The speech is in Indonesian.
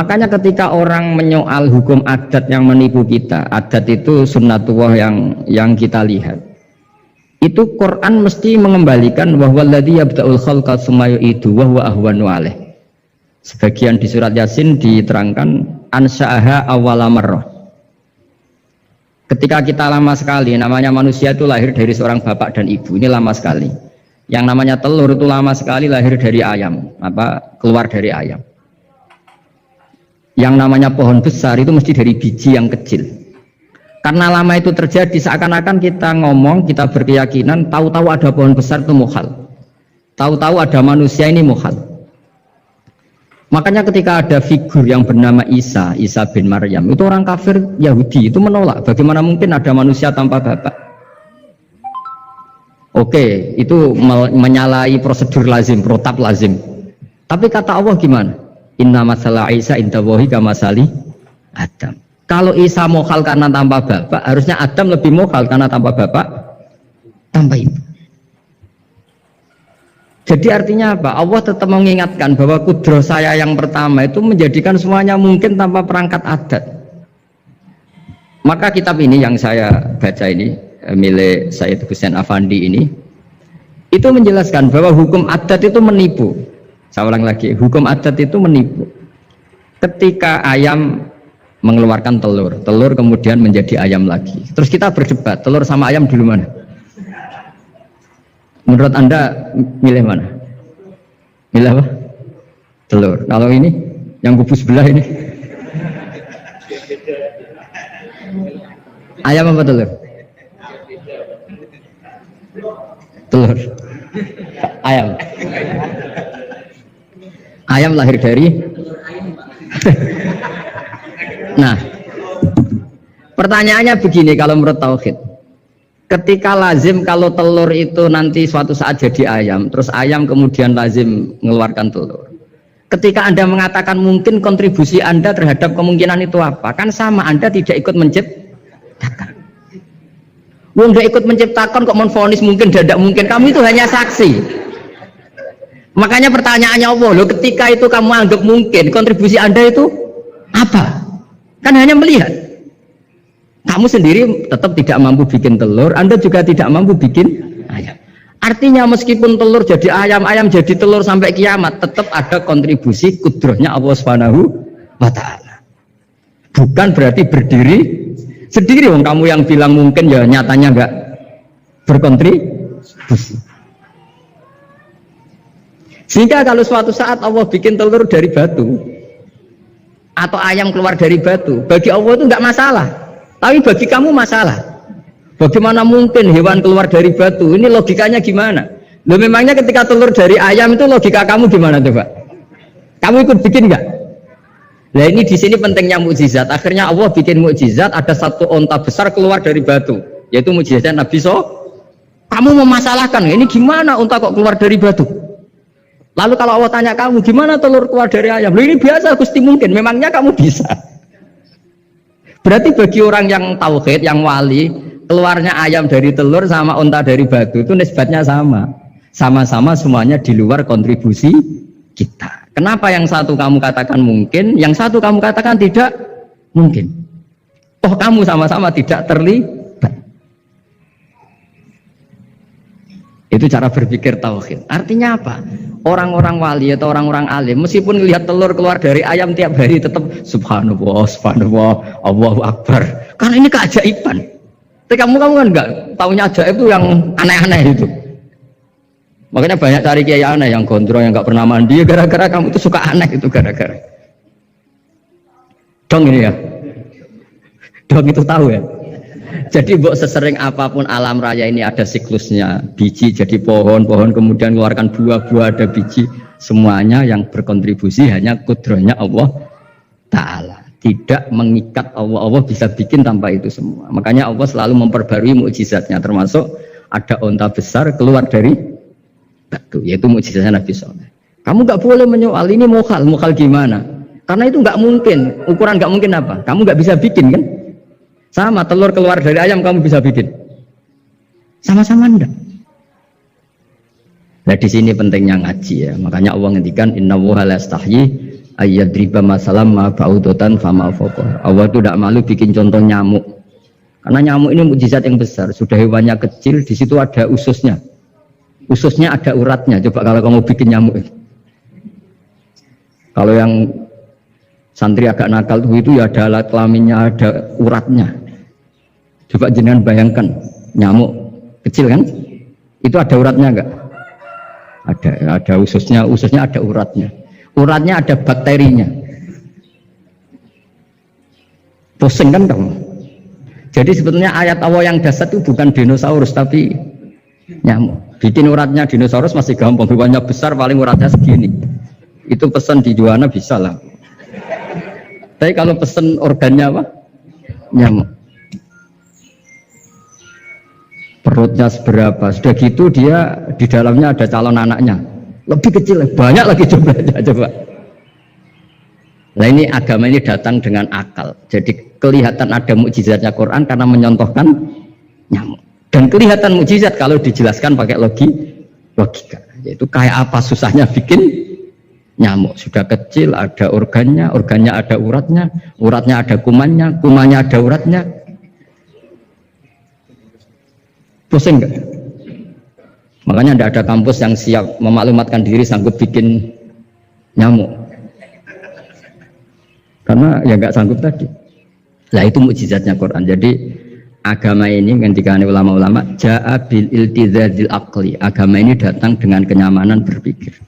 Makanya ketika orang menyoal hukum adat yang menipu kita, adat itu sunnatullah yang kita lihat. Itu Quran mesti mengembalikan bahwa alladzi yabda'ul khalqa tsumma yu'idu wa huwa ahwanu alaih. Sebagian di surat Yasin diterangkan ansa'aha awwala marrah. Ketika kita lama sekali, namanya manusia itu lahir dari seorang bapak dan ibu, ini lama sekali. Yang namanya telur itu lama sekali lahir dari ayam, keluar dari ayam. Yang namanya pohon besar itu mesti dari biji yang kecil. Karena lama itu terjadi, seakan-akan kita ngomong, kita berkeyakinan, tahu-tahu ada pohon besar itu mukhal. Tahu-tahu ada manusia ini mukhal. Makanya ketika ada figur yang bernama Isa bin Maryam, itu orang kafir Yahudi itu menolak. Bagaimana mungkin ada manusia tanpa bapak? Oke, itu menyalahi prosedur lazim, protap lazim. Tapi kata Allah gimana? Inna masalah Isa indallahi kamasali Adam. Kalau Isa mokhal karena tanpa bapak, harusnya Adam lebih mokhal karena tanpa bapak, tanpa ibu. Jadi artinya apa? Allah tetap mengingatkan bahwa kudroh saya yang pertama itu menjadikan semuanya mungkin tanpa perangkat adat. Maka kitab ini yang saya baca ini, milik Sayyid Husain Afandi ini, itu menjelaskan bahwa hukum adat itu menipu. Saya ulang lagi, hukum adat itu menipu. Ketika ayam mengeluarkan telur, telur kemudian menjadi ayam lagi. Terus kita berdebat, telur sama ayam dulu mana? Menurut Anda milih mana? Milih apa? Telur. Kalau ini yang kubu sebelah ini ayam apa telur? Telur. Ayam. Ayam lahir dari Nah, pertanyaannya begini kalau menurut tauhid. Ketika lazim kalau telur itu nanti suatu saat jadi ayam, terus ayam kemudian lazim mengeluarkan telur. Ketika Anda mengatakan mungkin kontribusi Anda terhadap kemungkinan itu apa? Kan sama, Anda tidak ikut menciptakan. Wong tidak ikut menciptakan kok menvonis mungkin tidak mungkin, kamu itu hanya saksi. Makanya pertanyaannya Allah, loh ketika itu kamu anggap mungkin, kontribusi Anda itu apa? Kan hanya melihat. Kamu sendiri tetap tidak mampu bikin telur, Anda juga tidak mampu bikin ayam. Artinya meskipun telur jadi ayam, ayam jadi telur sampai kiamat, tetap ada kontribusi kudrohnya Allah Subhanahu wa Ta'ala. Bukan berarti berdiri sendiri. Wong kamu yang bilang mungkin ya nyatanya enggak berkontribusi. Sehingga kalau suatu saat Allah bikin telur dari batu atau ayam keluar dari batu, bagi Allah itu enggak masalah. Tapi bagi kamu masalah. Bagaimana mungkin hewan keluar dari batu? Ini logikanya gimana? Loh memangnya ketika telur dari ayam itu logika kamu gimana coba? Kamu ikut bikin nggak? Nah ini di sini pentingnya mukjizat. Akhirnya Allah bikin mukjizat, ada satu onta besar keluar dari batu, yaitu mukjizatnya Nabi So. Kamu memasalahkan, ini gimana onta kok keluar dari batu? Lalu kalau Allah tanya kamu, gimana telur keluar dari ayam? Loh ini biasa, Gusti mungkin. Memangnya kamu bisa? Berarti bagi orang yang tauhid, yang wali, keluarnya ayam dari telur sama onta dari batu itu nisbatnya sama. Sama-sama semuanya di luar kontribusi kita. Kenapa yang satu kamu katakan mungkin, yang satu kamu katakan tidak mungkin? Oh kamu sama-sama tidak terlibat. Itu cara berpikir tauhid. Artinya apa? Orang-orang wali atau orang-orang alim meskipun melihat telur keluar dari ayam tiap hari tetap subhanallah, subhanallah, Allahu Akbar. Karena ini keajaiban. Tapi kamu kan enggak tahunya ajaib itu yang aneh-aneh itu. Makanya banyak cari kiai aneh yang gondrong yang enggak pernah mandi gara-gara kamu itu suka aneh itu gara-gara. Dong ini ya. Dong itu tahu ya. Jadi mbok sesering apapun alam raya ini ada siklusnya, biji jadi pohon, pohon kemudian keluarkan buah-buah ada biji, semuanya yang berkontribusi hanya kudrohnya Allah Ta'ala, tidak mengikat Allah. Allah bisa bikin tanpa itu semua. Makanya Allah selalu memperbarui mukjizatnya, termasuk ada onta besar keluar dari batu, yaitu mukjizatnya Nabi Soleh. Kamu nggak boleh menyoal ini mukhal gimana? Karena itu nggak mungkin. Ukuran nggak mungkin apa? Kamu nggak bisa bikin kan? Sama telur keluar dari ayam kamu bisa bikin. Sama-sama enggak. Nah di sini pentingnya ngaji ya. Makanya Allah ngendikan innallaha la yastahyi ayyadriba masalam ma ba'udatan fama fawqa. Allah itu tidak malu bikin contoh nyamuk. Karena nyamuk ini mukjizat yang besar. Sudah hewannya kecil, di situ ada ususnya. Ususnya ada uratnya. Coba kalau kamu bikin nyamuk. Kalau yang santri agak nakal itu ya ada alat kelaminnya, ada uratnya. Coba jenengan bayangkan nyamuk kecil kan? Itu ada uratnya enggak? Ada ususnya ada uratnya. Uratnya ada bakterinya. Pusing kan kamu? Jadi sebetulnya ayat Allah yang dasar itu bukan dinosaurus tapi nyamuk. Bikin uratnya dinosaurus masih gampang, hewannya besar paling uratnya segini. Itu pesan di Juwana bisa lah. Tapi kalau pesan organnya apa? Nyamuk. Perutnya seberapa? Sudah gitu dia di dalamnya ada calon anaknya. Lebih kecil, banyak lagi jumlahnya coba. Nah ini agama ini datang dengan akal. Jadi kelihatan ada mukjizatnya Quran karena menyontohkan nyamuk. Dan kelihatan mukjizat kalau dijelaskan pakai logika. Yaitu kayak apa susahnya bikin nyamuk. Sudah kecil, ada organnya ada uratnya, uratnya ada kumannya, kumannya ada uratnya. Pusing enggak? Makanya tidak ada kampus yang siap memaklumatkan diri sanggup bikin nyamuk. Karena ya nggak sanggup tadi. Nah itu mukjizatnya Quran. Jadi agama ini ketika ulama-ulama ja'a bil iltizazil aqli. Agama ini datang dengan kenyamanan berpikir.